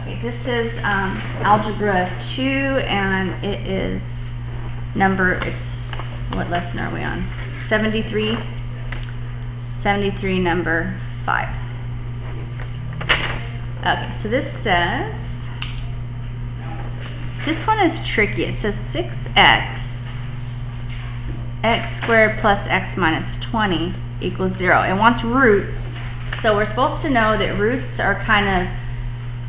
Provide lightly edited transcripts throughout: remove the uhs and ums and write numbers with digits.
Okay, this is Algebra 2, and it is what lesson are we on? 73, number 5. Okay, so this says, this one is tricky. It says 6x squared plus x minus 20 equals 0. It wants roots, so we're supposed to know that roots are kind of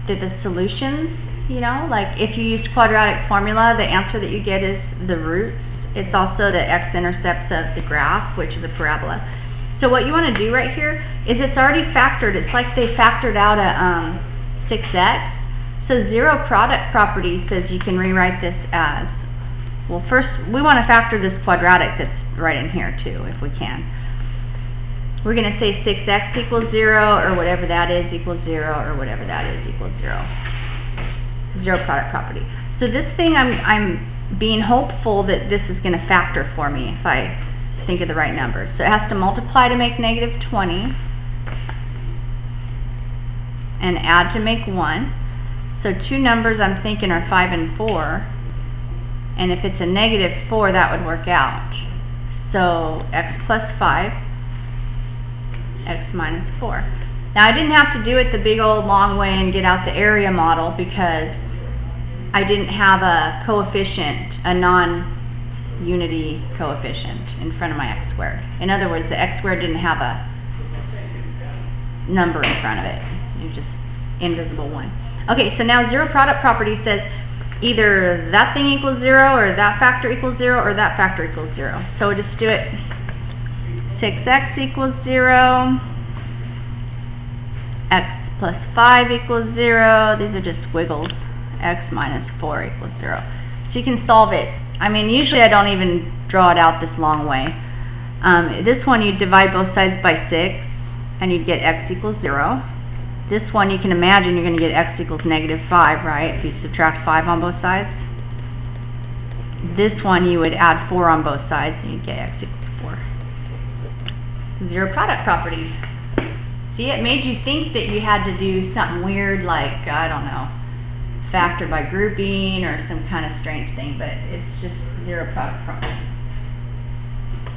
the solutions, you know, like if you use quadratic formula, the answer that you get is the roots. It's also the x-intercepts of the graph, which is a parabola. So what you want to do right here is it's already factored. It's like they factored out a 6x. So zero product property says you can rewrite this as, well, first we want to factor this quadratic that's right in here too, if we can. We're going to say 6x equals 0, or whatever that is equals 0, or whatever that is equals 0. Zero product property. So this thing, I'm being hopeful that this is going to factor for me if I think of the right numbers. So it has to multiply to make negative 20, and add to make 1. So two numbers I'm thinking are 5 and 4. And if it's a negative 4, that would work out. So x plus 5. X minus 4. Now I didn't have to do it the big old long way and get out the area model because I didn't have a coefficient, a non-unity coefficient in front of my x squared. In other words, the x squared didn't have a number in front of it. It was just invisible 1. Okay, so now zero product property says either that thing equals 0, or that factor equals 0, or that factor equals 0. So we'll just do it. 6x equals 0, x plus 5 equals 0, these are just squiggles, x minus 4 equals 0. So you can solve it. I mean, usually I don't even draw it out this long way. This one you divide both sides by 6, and you'd get x equals 0. This one you can imagine you're going to get x equals negative 5, right, if you subtract 5 on both sides. This one you would add 4 on both sides, and you'd get x equals 4. Zero product properties. See, it made you think that you had to do something weird like, I don't know, factor by grouping or some kind of strange thing, but it's just zero product property.